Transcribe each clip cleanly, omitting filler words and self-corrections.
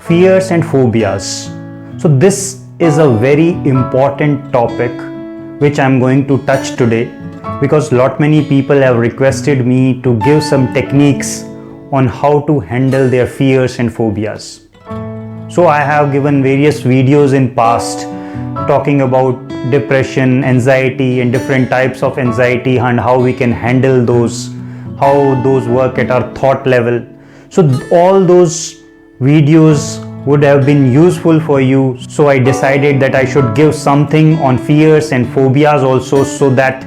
Fears and phobias. So this is a very important topic which I'm going to touch today, because lot many people have requested me to give some techniques on how to handle their fears and phobias. So I have given various videos in past talking about depression, anxiety and different types of anxiety and how we can handle those, how those work at our thought level. So all those videos would have been useful for you. So I decided that I should give something on fears and phobias also, so that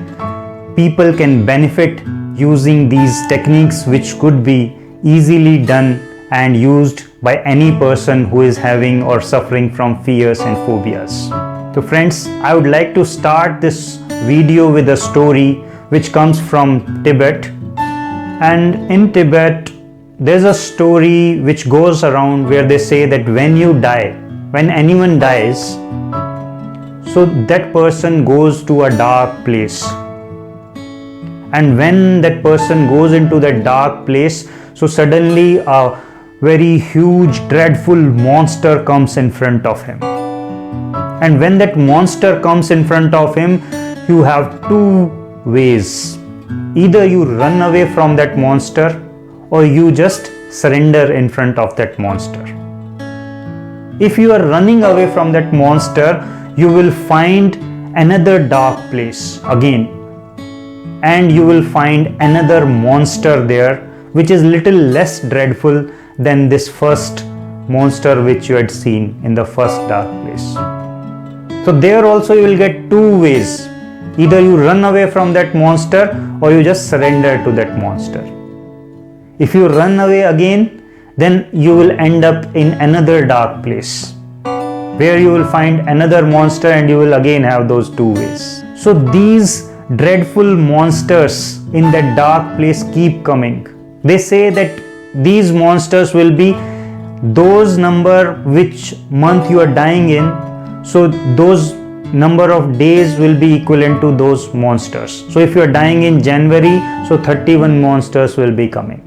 people can benefit using these techniques, which could be easily done and used by any person who is having or suffering from fears and phobias. So friends, I would like to start this video with a story which comes from Tibet. And in Tibet, there's a story which goes around where they say that when you die, when anyone dies, so that person goes to a dark place. And when that person goes into that dark place, so suddenly a very huge, dreadful monster comes in front of him. And when that monster comes in front of him, you have two ways. Either you run away from that monster, or you just surrender in front of that monster. If you are running away from that monster, you will find another dark place again, and you will find another monster there which is little less dreadful than this first monster which you had seen in the first dark place. So there also you will get two ways. Either you run away from that monster, or you just surrender to that monster. If you run away again, then you will end up in another dark place where you will find another monster, and you will again have those two ways. So these dreadful monsters in that dark place keep coming. They say that these monsters will be those number which month you are dying in. So those number of days will be equivalent to those monsters. So if you are dying in January, so 31 monsters will be coming.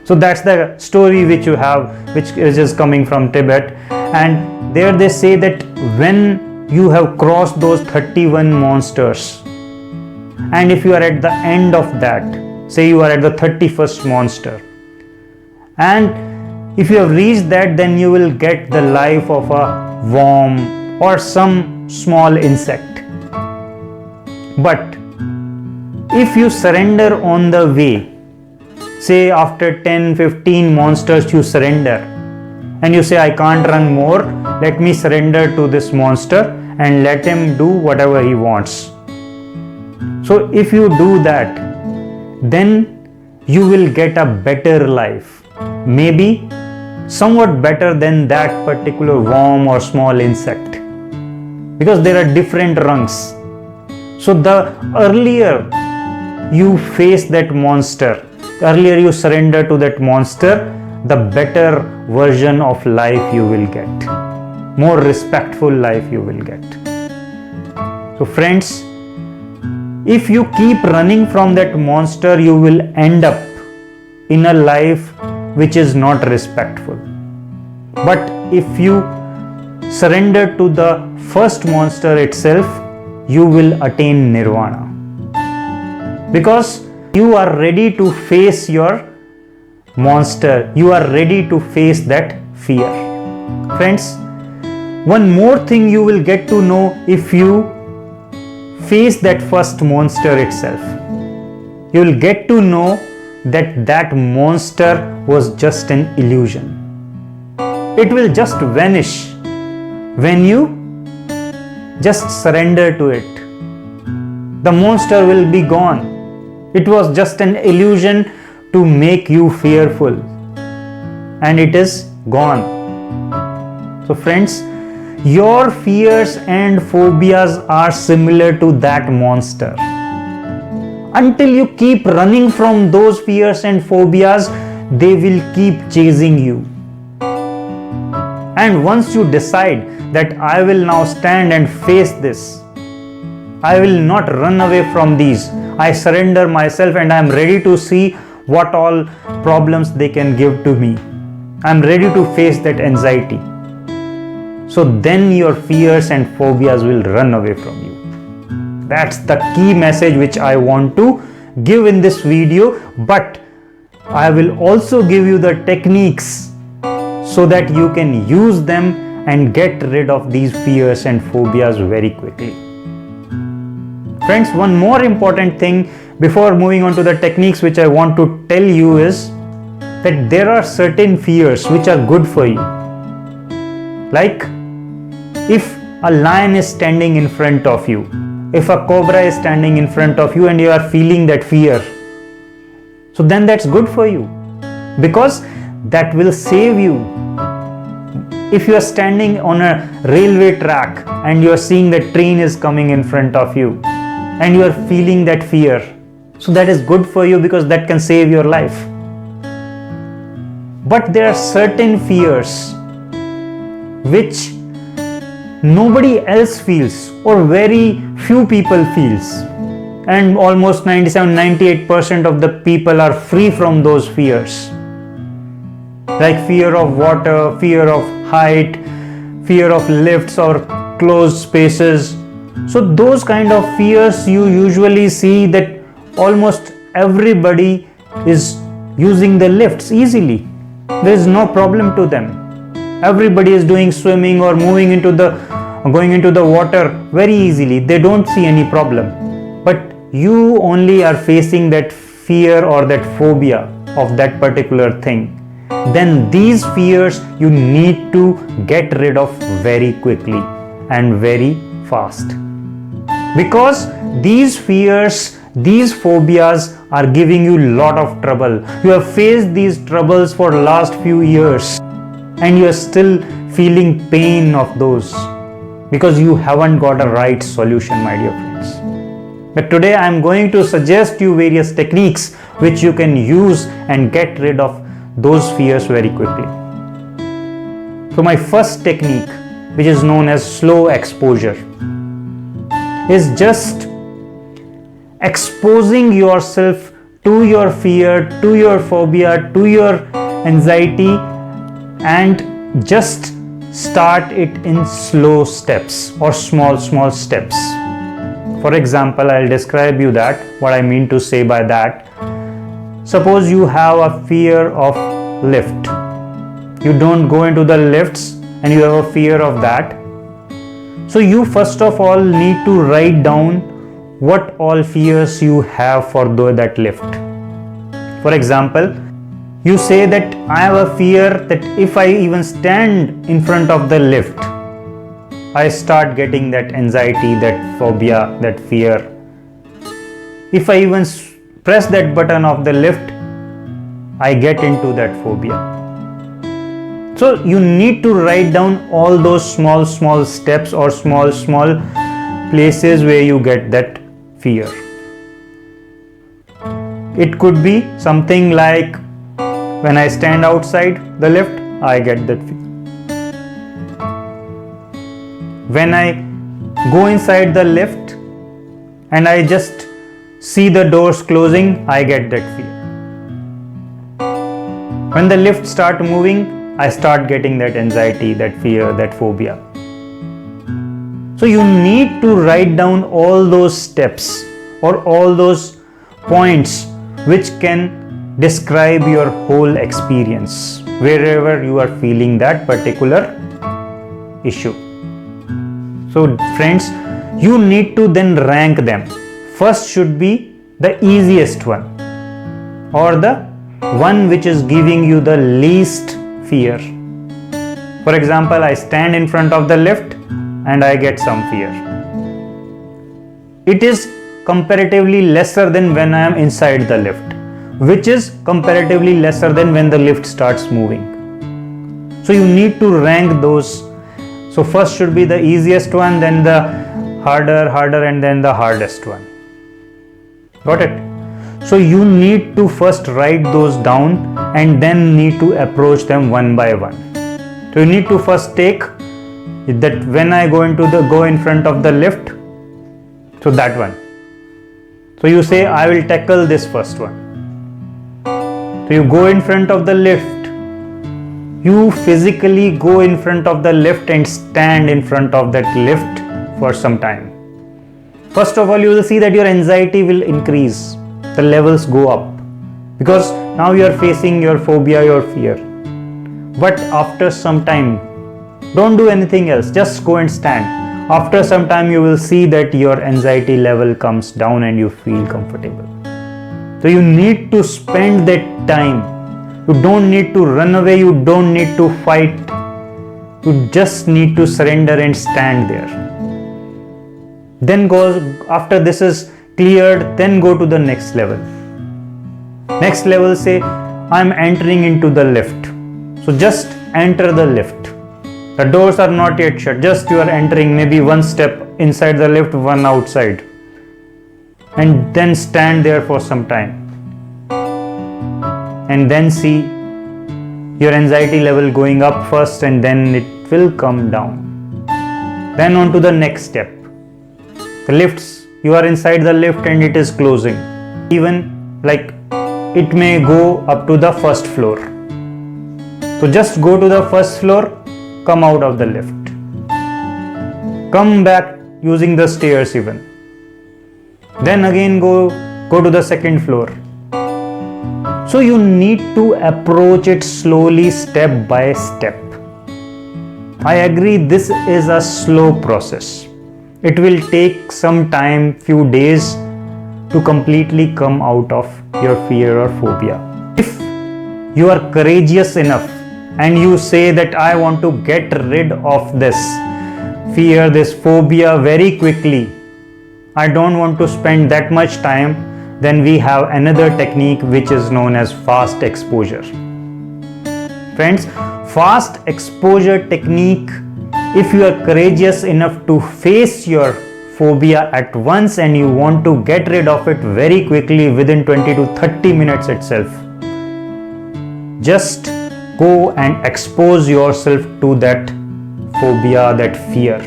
So that's the story which you have, which is just coming from Tibet. And there they say that when you have crossed those 31 monsters, and if you are at the end of that, say you are at the 31st monster, and if you have reached that, then you will get the life of a worm or some small insect. But if you surrender on the way, say after 10-15 monsters you surrender, and you say, I can't run more, let me surrender to this monster and let him do whatever he wants. So if you do that, then you will get a better life, maybe somewhat better than that particular worm or small insect, because there are different rungs. So the earlier you face that monster, the earlier you surrender to that monster, the better version of life you will get, more respectful life you will get. So friends, if you keep running from that monster, you will end up in a life which is not respectful. But if you surrender to the first monster itself, you will attain nirvana, because you are ready to face your monster, you are ready to face that fear. Friends, one more thing you will get to know if you face that first monster itself. You will get to know that that monster was just an illusion. It will just vanish when you just surrender to it. The monster will be gone. It was just an illusion to make you fearful, and it is gone. So friends, your fears and phobias are similar to that monster. Until you keep running from those fears and phobias, they will keep chasing you. And once you decide that I will now stand and face this, I will not run away from these, I surrender myself and I am ready to see what all problems they can give to me. I'm ready to face that anxiety. So then your fears and phobias will run away from you. That's the key message which I want to give in this video, but I will also give you the techniques so that you can use them and get rid of these fears and phobias very quickly. Friends, one more important thing before moving on to the techniques which I want to tell you is that there are certain fears which are good for you. Like if a lion is standing in front of you, if a cobra is standing in front of you and you are feeling that fear, so then that's good for you because that will save you. If you are standing on a railway track and you are seeing that train is coming in front of you and you are feeling that fear, so that is good for you because that can save your life. But there are certain fears which nobody else feels or very few people feels, and almost 97-98% of the people are free from those fears, like fear of water, fear of height, fear of lifts or closed spaces. So those kind of fears you usually see that almost everybody is using the lifts easily. There is no problem to them. Everybody is doing swimming or going into the water very easily. They don't see any problem. But you only are facing that fear or that phobia of that particular thing. Then these fears you need to get rid of very quickly and very fast. Because these fears, these phobias are giving you a lot of trouble. You have faced these troubles for last few years and you are still feeling pain of those because you haven't got a right solution, my dear friends. But today I am going to suggest you various techniques which you can use and get rid of those fears very quickly. So my first technique, which is known as slow exposure, is just exposing yourself to your fear, to your phobia, to your anxiety, and just start it in slow steps or small steps. For example, I'll describe you that, what I mean to say by that. Suppose you have a fear of lift. You don't go into the lifts and you have a fear of that. So you first of all need to write down what all fears you have for that lift. For example, you say that I have a fear that if I even stand in front of the lift, I start getting that anxiety, that phobia, that fear. If I even press that button of the lift, I get into that phobia. So you need to write down all those small steps or small places where you get that fear. It could be something like when I stand outside the lift, I get that fear. When I go inside the lift and I just see the doors closing, I get that fear. When the lift start moving, I start getting that anxiety, that fear, that phobia. So you need to write down all those steps or all those points which can describe your whole experience wherever you are feeling that particular issue. So friends, you need to then rank them. First should be the easiest one or the one which is giving you the least fear. For example, I stand in front of the lift and I get some fear. It is comparatively lesser than when I am inside the lift, which is comparatively lesser than when the lift starts moving. So you need to rank those. So first should be the easiest one, then the harder, and then the hardest one. Got it? So you need to first write those down and then need to approach them one by one. So you need to first take that when I go in front of the lift, so that one. So you say I will tackle this first one. So you go in front of the lift You physically go in front of the lift and stand in front of that lift for some time. First of all, you will see that your anxiety will increase. The levels go up because now you are facing your phobia, your fear. But after some time, don't do anything else, just go and stand. After some time, you will see that your anxiety level comes down and you feel comfortable. So you need to spend that time. You don't need to run away, you don't need to fight. You just need to surrender and stand there. Then after this is cleared, then go to the next level. Next level, say, I'm entering into the lift. So just enter the lift. The doors are not yet shut, just you are entering, maybe one step inside the lift, one outside. And then stand there for some time. And then see your anxiety level going up first and then it will come down. Then on to the next step. The lifts, you are inside the lift and it is closing. Even like it may go up to the first floor. So just go to the first floor, come out of the lift. Come back using the stairs even. Then again go to the second floor. So you need to approach it slowly, step by step. I agree, this is a slow process. It will take some time, few days to completely come out of your fear or phobia. If you are courageous enough and you say that I want to get rid of this fear, this phobia very quickly, I don't want to spend that much time, then we have another technique which is known as fast exposure. Friends, fast exposure technique, if you are courageous enough to face your phobia at once and you want to get rid of it very quickly within 20 to 30 minutes itself, just go and expose yourself to that phobia, that fear.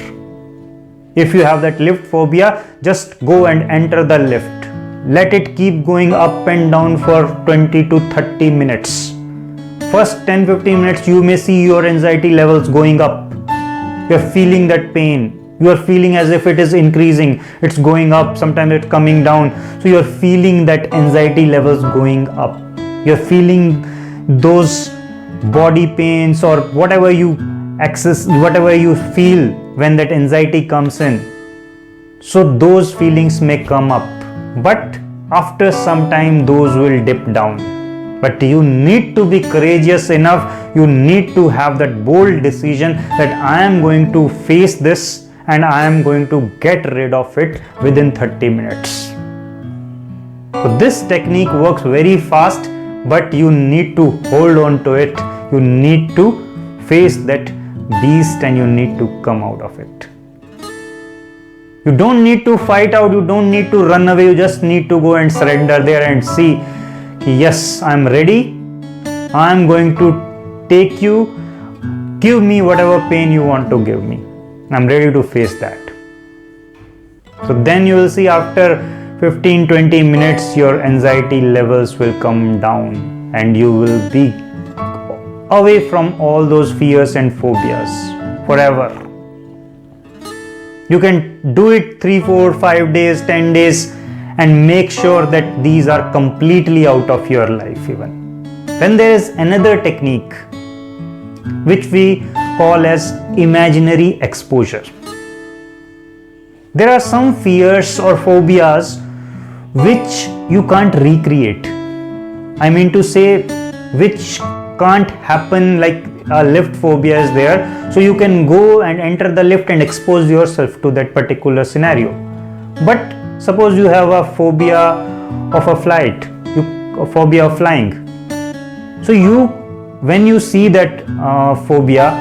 If you have that lift phobia, just go and enter the lift. Let it keep going up and down for 20 to 30 minutes. First 10-15 minutes you may see your anxiety levels going up. You are feeling that pain. You are feeling as if it is increasing. It's going up, sometimes it's coming down. So you are feeling that anxiety levels going up. You are feeling those body pains or whatever you feel when that anxiety comes in. So those feelings may come up. But after some time those will dip down. But you need to be courageous enough, you need to have that bold decision that I am going to face this and I am going to get rid of it within 30 minutes. So this technique works very fast, but you need to hold on to it. You need to face that beast and you need to come out of it. You don't need to fight out, you don't need to run away, you just need to go and surrender there and see, yes, I'm ready, I'm going to take you, give me whatever pain you want to give me, I'm ready to face that. So then you will see after 15-20 minutes your anxiety levels will come down and you will be away from all those fears and phobias forever. You can do it 3, 4, 5 days, 10 days and make sure that these are completely out of your life even. Then there is another technique which we call as imaginary exposure. There are some fears or phobias which you can't recreate. I mean to say, which can't happen, like a lift phobia is there, so you can go and enter the lift and expose yourself to that particular scenario. But suppose you have a phobia of a flight, a phobia of flying. So when you see that phobia,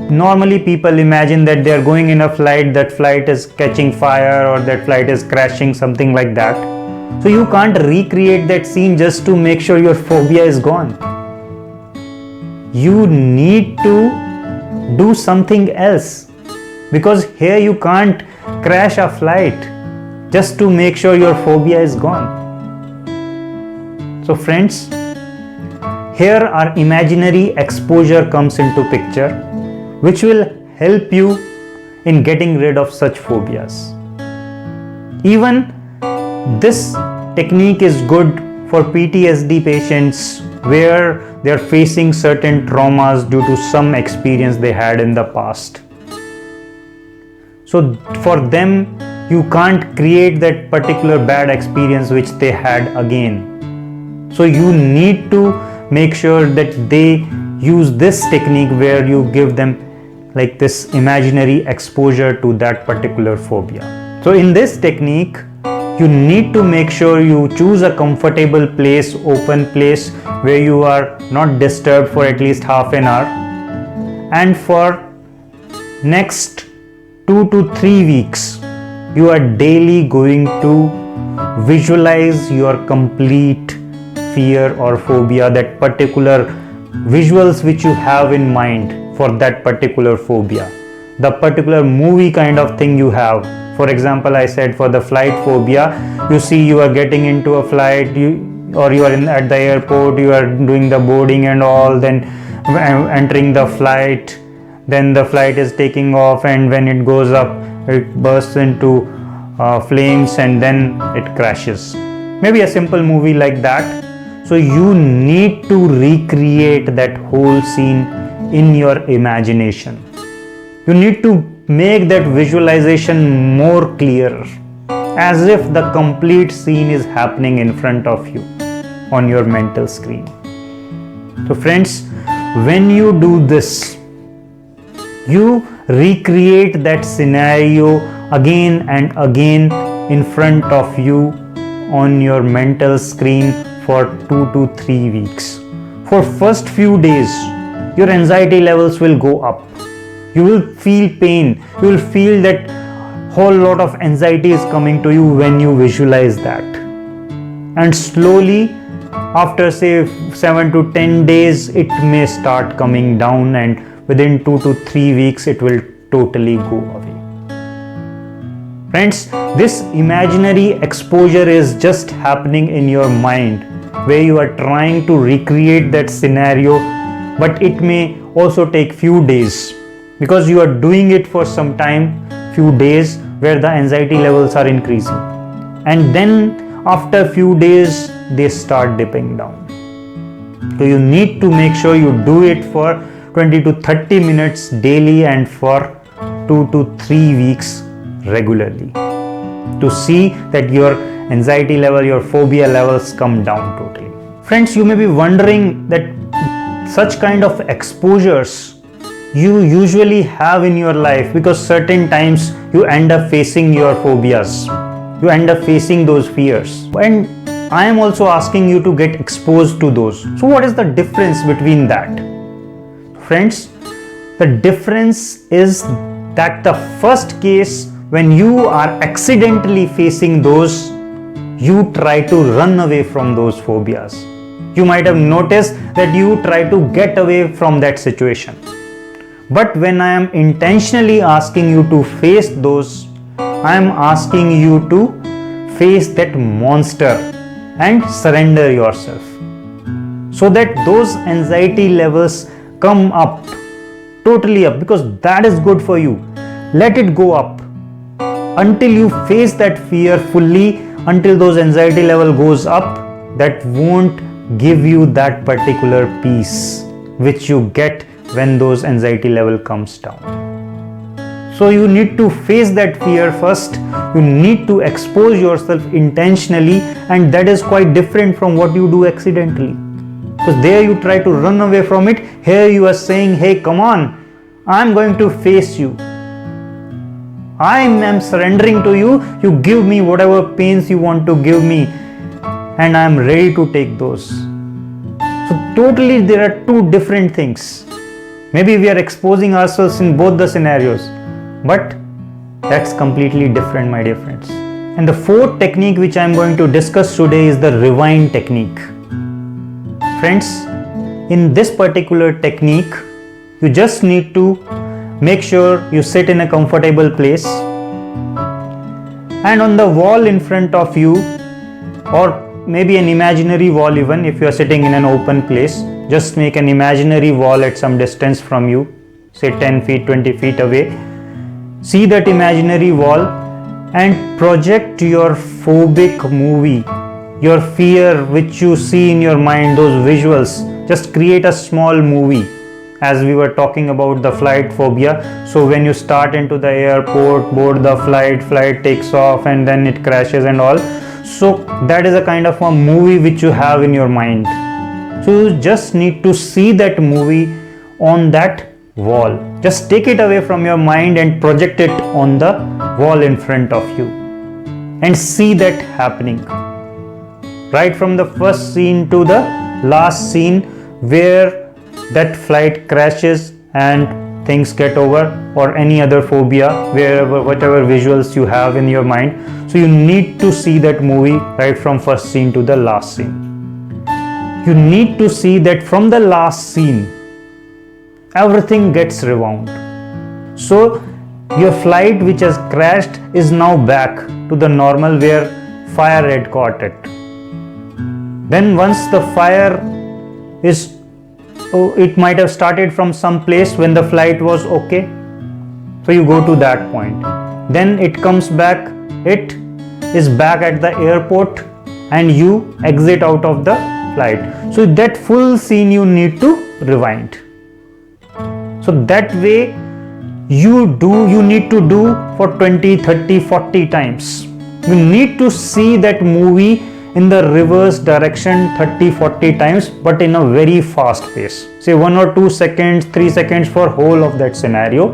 normally people imagine that they are going in a flight, that flight is catching fire or that flight is crashing, something like that. So you can't recreate that scene just to make sure your phobia is gone. You need to do something else, because here you can't crash a flight just to make sure your phobia is gone. So friends, Here our imaginary exposure comes into picture, which will help you in getting rid of such phobias. Even this technique is good for PTSD patients where they are facing certain traumas due to some experience they had in the past. So for them, you can't create that particular bad experience which they had again. So you need to make sure that they use this technique where you give them like this imaginary exposure to that particular phobia. So in this technique, you need to make sure you choose a comfortable place, open place where you are not disturbed for at least half an hour. And for next 2 to 3 weeks, you are daily going to visualize your complete fear or phobia, that particular visuals which you have in mind for that particular phobia, the particular movie kind of thing you have. For example, I said for the flight phobia, you see you are getting into a flight, or you are at the airport, you are doing the boarding and all, then entering the flight, then the flight is taking off, and when it goes up, it bursts into flames and then it crashes. Maybe a simple movie like that. So you need to recreate that whole scene in your imagination. You need to make that visualization more clearer, as if the complete scene is happening in front of you on your mental screen. So friends, when you do this, you recreate that scenario again and again in front of you on your mental screen for 2 to 3 weeks. For first few days, your anxiety levels will go up. You will feel pain. You will feel that whole lot of anxiety is coming to you when you visualize that. And slowly, after say 7 to 10 days, it may start coming down, and within 2 to 3 weeks, it will totally go away. Friends, this imaginary exposure is just happening in your mind, where you are trying to recreate that scenario, but it may also take few days, because you are doing it for some time, few days, where the anxiety levels are increasing, and then after few days they start dipping down. So you need to make sure you do it for 20 to 30 minutes daily and for 2 to 3 weeks regularly, to see that your anxiety level, your phobia levels come down totally. Friends, you may be wondering that such kind of exposures you usually have in your life, because certain times you end up facing your phobias, you end up facing those fears, and I am also asking you to get exposed to those. So what is the difference between that? Friends, the difference is that the first case, when you are accidentally facing those, you try to run away from those phobias. You might have noticed that you try to get away from that situation. But when I am intentionally asking you to face those, I am asking you to face that monster and surrender yourself, so that those anxiety levels come up, totally up, because that is good for you. Let it go up until you face that fear fully, until those anxiety level goes up. That won't give you that particular peace which you get when those anxiety level comes down. So you need to face that fear first. You need to expose yourself intentionally, and that is quite different from what you do accidentally. Because there you try to run away from it. Here you are saying, hey, come on, I'm going to face you. I am surrendering to you. You give me whatever pains you want to give me, and I am ready to take those. So totally there are two different things. Maybe we are exposing ourselves in both the scenarios, but that's completely different, my dear friends. And the fourth technique which I am going to discuss today is the rewind technique. Friends, in this particular technique, you just need to make sure you sit in a comfortable place, and on the wall in front of you, or maybe an imaginary wall even if you are sitting in an open place, Just make an imaginary wall at some distance from you, say 10 feet, 20 feet away. See that imaginary wall and project your phobic movie, your fear which you see in your mind, those visuals. Just create a small movie, as we were talking about the flight phobia. So when you start into the airport, board the flight takes off and then it crashes and all. So that is a kind of a movie which you have in your mind. So you just need to see that movie on that wall. Just take it away from your mind and project it on the wall in front of you and see that happening. Right from the first scene to the last scene where that flight crashes and things get over, or any other phobia, wherever, whatever visuals you have in your mind. So you need to see that movie right from first scene to the last scene. You need to see that from the last scene everything gets rewound. So your flight which has crashed is now back to the normal where fire had caught it. Then once the fire is, it might have started from some place when the flight was okay. So you go to that point. Then it comes back, it is back at the airport and you exit out of the flight. So that full scene you need to rewind. So that way you need to do for 20, 30, 40 times. You need to see that movie in the reverse direction 30, 40 times, but in a very fast pace. Say 1 or 2 seconds, 3 seconds for whole of that scenario.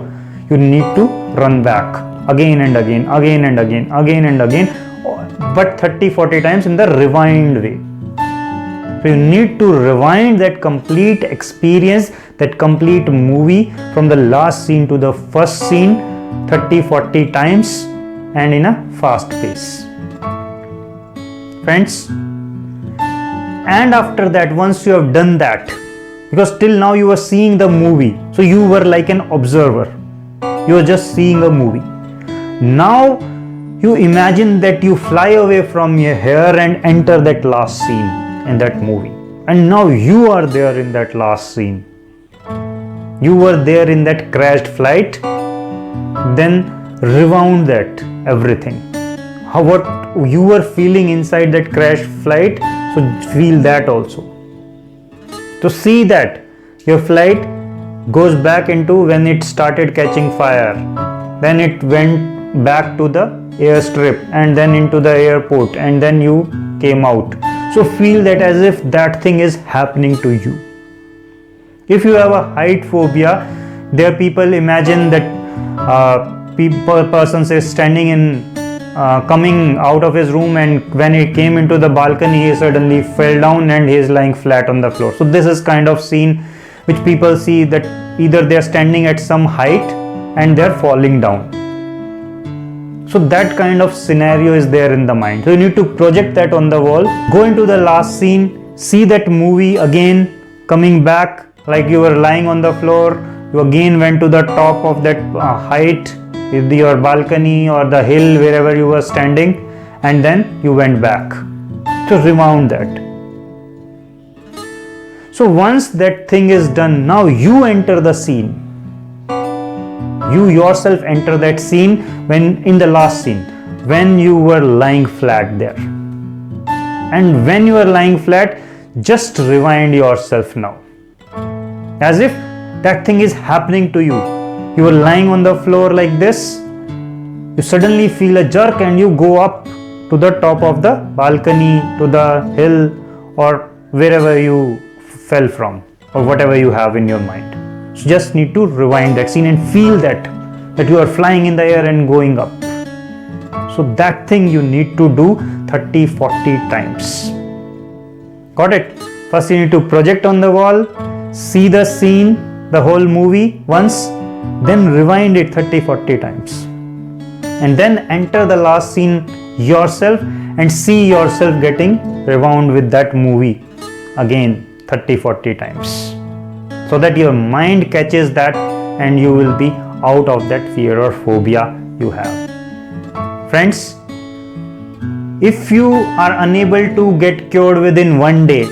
You need to run back again and again, again and again, again and again, but 30, 40 times in the rewind way. So you need to rewind that complete experience, that complete movie from the last scene to the first scene 30, 40 times and in a fast pace. Friends, and after that, once you have done that, because till now you were seeing the movie, so you were like an observer, you were just seeing a movie. Now you imagine that you fly away from here and enter that last scene in that movie, and now you are there in that last scene. You were there in that crashed flight. Then rewound that everything, what you were feeling inside that crashed flight. So feel that also. To see that your flight goes back into when it started catching fire, then it went back to the airstrip and then into the airport, and then you came out. So feel that as if that thing is happening to you. If you have a height phobia, there people imagine that person is standing in coming out of his room, and when he came into the balcony he suddenly fell down and he is lying flat on the floor. So this is kind of scene which people see, that either they are standing at some height and they are falling down. So that kind of scenario is there in the mind. So you need to project that on the wall. Go into the last scene, see that movie again coming back, like you were lying on the floor, you again went to the top of that height, your balcony or the hill wherever you were standing, and then you went back. To rewound that. So once that thing is done, now you enter the scene. You yourself enter that scene when in the last scene, when you were lying flat there. And when you are lying flat, just rewind yourself now. As if that thing is happening to you. You are lying on the floor like this. You suddenly feel a jerk and you go up to the top of the balcony, to the hill, or wherever you fell from, or whatever you have in your mind. So just need to rewind that scene and feel that you are flying in the air and going up. So that thing you need to do 30, 40 times. Got it? First you need to project on the wall, see the scene, the whole movie once, then rewind it 30, 40 times. And then enter the last scene yourself and see yourself getting rewound with that movie again 30, 40 times. So that your mind catches that and you will be out of that fear or phobia you have. Friends, if you are unable to get cured within one day,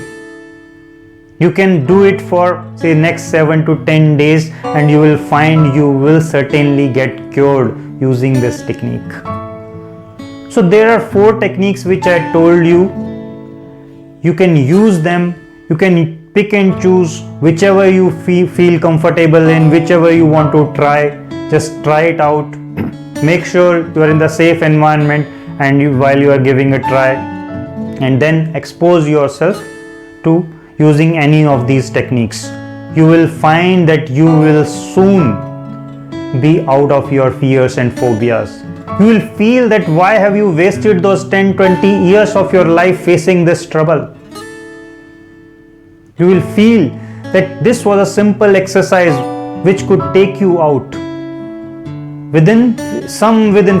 You can do it for say next 7 to 10 days and you will find you will certainly get cured using this technique. So there are 4 techniques which I told you. You can use them. You can pick and choose whichever you feel comfortable in, whichever you want to try. Just try it out. Make sure you are in the safe environment and while you are giving a try, and then expose yourself to using any of these techniques. You will find that you will soon be out of your fears and phobias. You will feel that why have you wasted those 10-20 years of your life facing this trouble. You will feel that this was a simple exercise which could take you out within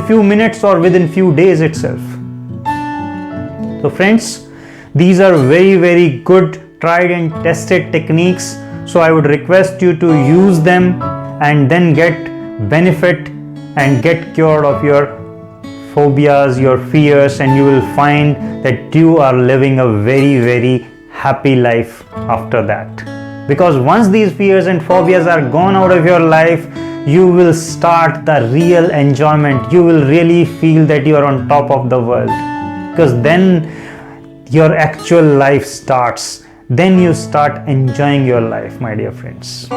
few minutes or within few days itself. So friends, these are very good tried and tested techniques. So I would request you to use them and then get benefit and get cured of your phobias, your fears, and you will find that you are living a very happy life after that. Because once these fears and phobias are gone out of your life, you will start the real enjoyment. You will really feel that you are on top of the world, because then your actual life starts. Then you start enjoying your life, my dear friends.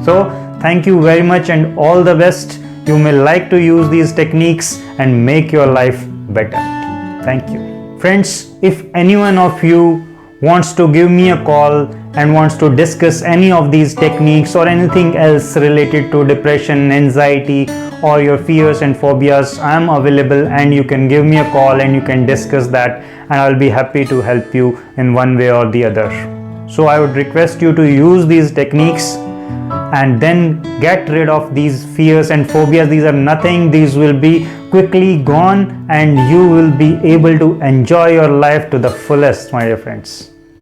So thank you very much and all the best. You may like to use these techniques and make your life better. Thank you. Friends, if anyone of you wants to give me a call and wants to discuss any of these techniques or anything else related to depression, anxiety, or your fears and phobias, I am available and you can give me a call and you can discuss that, and I'll be happy to help you in one way or the other. So I would request you to use these techniques and then get rid of these fears and phobias. These are nothing. These will be quickly gone and you will be able to enjoy your life to the fullest, my dear friends.